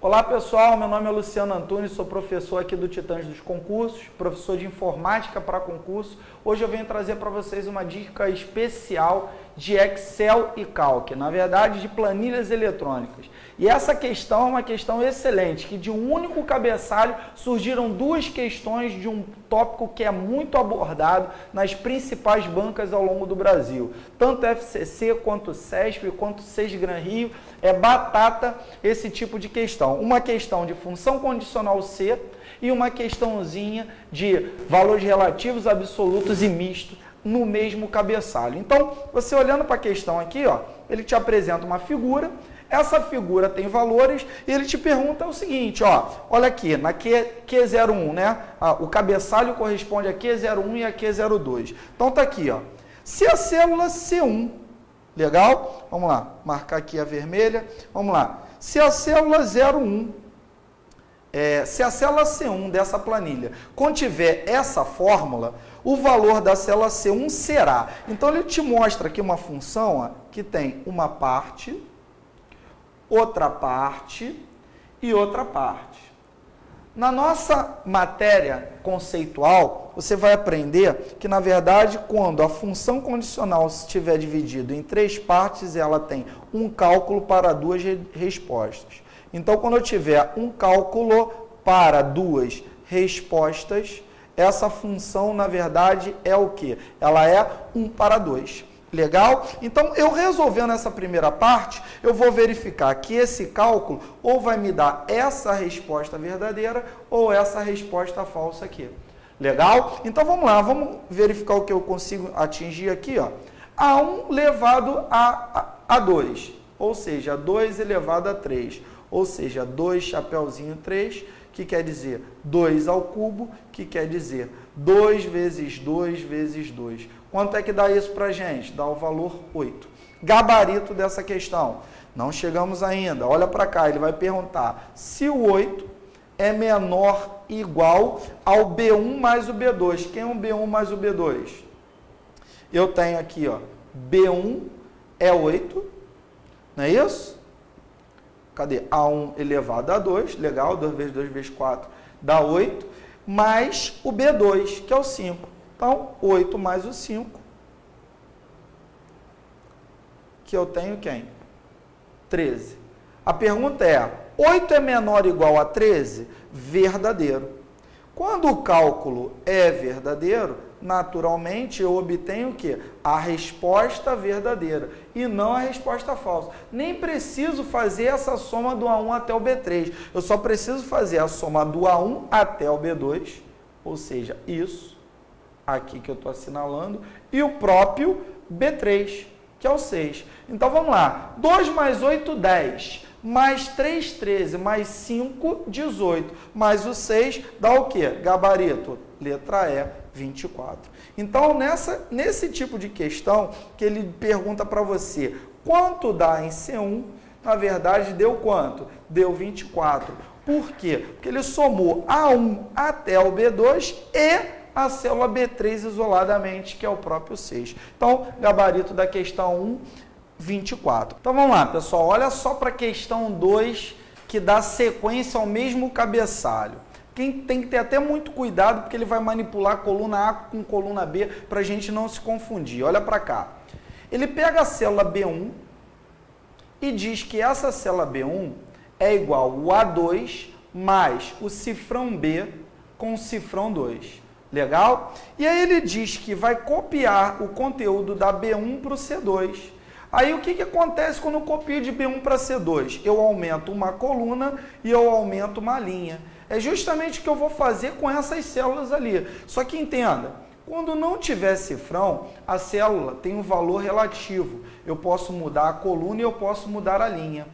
Olá pessoal, meu nome é Luciano Antunes, sou professor aqui do Titãs dos Concursos, professor de informática para concurso. Hoje eu venho trazer para vocês uma dica especial de Excel e Calc, na verdade de planilhas eletrônicas. E essa questão é uma questão excelente, que de um único cabeçalho surgiram duas questões de um tópico que é muito abordado nas principais bancas ao longo do Brasil. Tanto FCC, quanto CESP, quanto Sesgran Rio, é batata esse tipo de questão. Uma questão de função condicional C e uma questãozinha de valores relativos, absolutos e mistos no mesmo cabeçalho. Então, você olhando para a questão aqui, ó, ele te apresenta uma figura. Essa figura tem valores e ele te pergunta o seguinte, ó, olha aqui, na Q01, né? O cabeçalho corresponde a Q01 e a Q02. Então tá aqui, ó. Se a célula C1, legal? Vamos lá, marcar aqui a vermelha. Vamos lá. Se a célula 01, se a célula C1 dessa planilha contiver essa fórmula, o valor da célula C1 será. Então ele te mostra aqui uma função, ó, que tem uma parte, outra parte e outra parte. Na nossa matéria conceitual, você vai aprender que, na verdade, quando a função condicional estiver dividida em três partes, ela tem um cálculo para duas respostas. Então, quando eu tiver um cálculo para duas respostas, essa função, na verdade, é o quê? Ela é 1 para 2. Legal? Então, eu resolvendo essa primeira parte, eu vou verificar que esse cálculo ou vai me dar essa resposta verdadeira ou essa resposta falsa aqui. Legal? Então, vamos lá, vamos verificar o que eu consigo atingir aqui, ó. A1 elevado a 2, ou seja, 2 elevado a 3, ou seja, 2 chapeuzinho 3, que quer dizer 2 ao cubo, que quer dizer 2 vezes 2 vezes 2. Quanto é que dá isso para a gente? Dá o valor 8. Gabarito dessa questão. Não chegamos ainda. Olha para cá, ele vai perguntar se o 8 é menor ou igual ao B1 mais o B2. Quem é o B1 mais o B2? Eu tenho aqui, ó, B1 é 8, não é isso? Cadê? A1 elevado a 2, legal, 2 vezes 2 vezes 4 dá 8, mais o B2, que é o 5. Então, 8 mais o 5, que eu tenho quem? 13. A pergunta é, 8 é menor ou igual a 13? Verdadeiro. Quando o cálculo é verdadeiro, naturalmente eu obtenho o quê? A resposta verdadeira e não a resposta falsa. Nem preciso fazer essa soma do A1 até o B3. Eu só preciso fazer a soma do A1 até o B2, ou seja, isso aqui que eu estou assinalando, e o próprio B3, que é o 6. Então, vamos lá. 2 mais 8, 10. Mais 3, 13. Mais 5, 18. Mais o 6 dá o quê? Gabarito. Letra E, 24. Então, nesse tipo de questão, que ele pergunta para você, quanto dá em C1? Na verdade, deu quanto? Deu 24. Por quê? Porque ele somou A1 até o B2 e a célula B3 isoladamente, que é o próprio 6. Então, gabarito da questão 1, 24. Então, vamos lá, pessoal. Olha só para a questão 2, que dá sequência ao mesmo cabeçalho. Quem tem que ter até muito cuidado, porque ele vai manipular a coluna A com coluna B, para a gente não se confundir. Olha para cá. Ele pega a célula B1 e diz que essa célula B1 é igual ao A2 mais o cifrão B com o cifrão 2. Legal? E aí ele diz que vai copiar o conteúdo da B1 para o C2. Aí o que acontece quando eu copio de B1 para C2? Eu aumento uma coluna e eu aumento uma linha. É justamente o que eu vou fazer com essas células ali. Só que entenda, quando não tiver cifrão, a célula tem um valor relativo. Eu posso mudar a coluna e eu posso mudar a linha.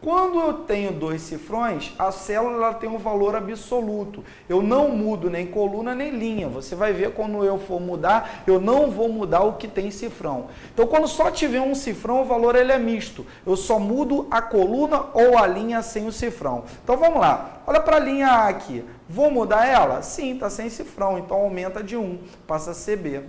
Quando eu tenho dois cifrões, a célula tem um valor absoluto. Eu não mudo nem coluna nem linha. Você vai ver quando eu for mudar, eu não vou mudar o que tem cifrão. Então, quando só tiver um cifrão, o valor ele é misto. Eu só mudo a coluna ou a linha sem o cifrão. Então, vamos lá. Olha para a linha A aqui. Vou mudar ela? Sim, está sem cifrão. Então, aumenta de 1, passa a ser B.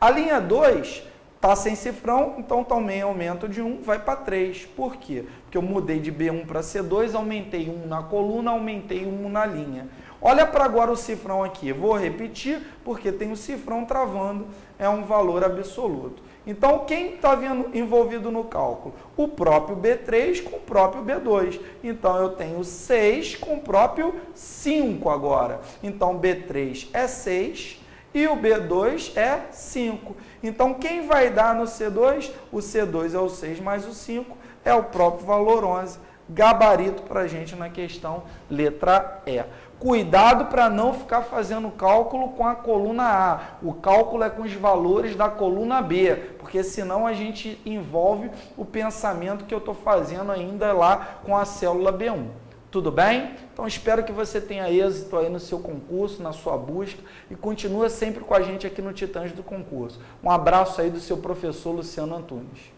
A linha 2 Está sem cifrão, então também aumento de 1, vai para 3. Por quê? Porque eu mudei de B1 para C2, aumentei 1 na coluna, aumentei 1 na linha. Olha para agora o cifrão aqui. Vou repetir, porque tem o cifrão travando, é um valor absoluto. Então, quem está envolvido no cálculo? O próprio B3 com o próprio B2. Então, eu tenho 6 com o próprio 5 agora. Então, B3 é 6 e o B2 é 5. Então, quem vai dar no C2? O C2 é o 6 mais o 5, é o próprio valor 11. Gabarito para a gente na questão letra E. Cuidado para não ficar fazendo cálculo com a coluna A. O cálculo é com os valores da coluna B, porque senão a gente envolve o pensamento que eu estou fazendo ainda lá com a célula B1. Tudo bem? Então espero que você tenha êxito aí no seu concurso, na sua busca, e continua sempre com a gente aqui no Titãs do Concurso. Um abraço aí do seu professor Luciano Antunes.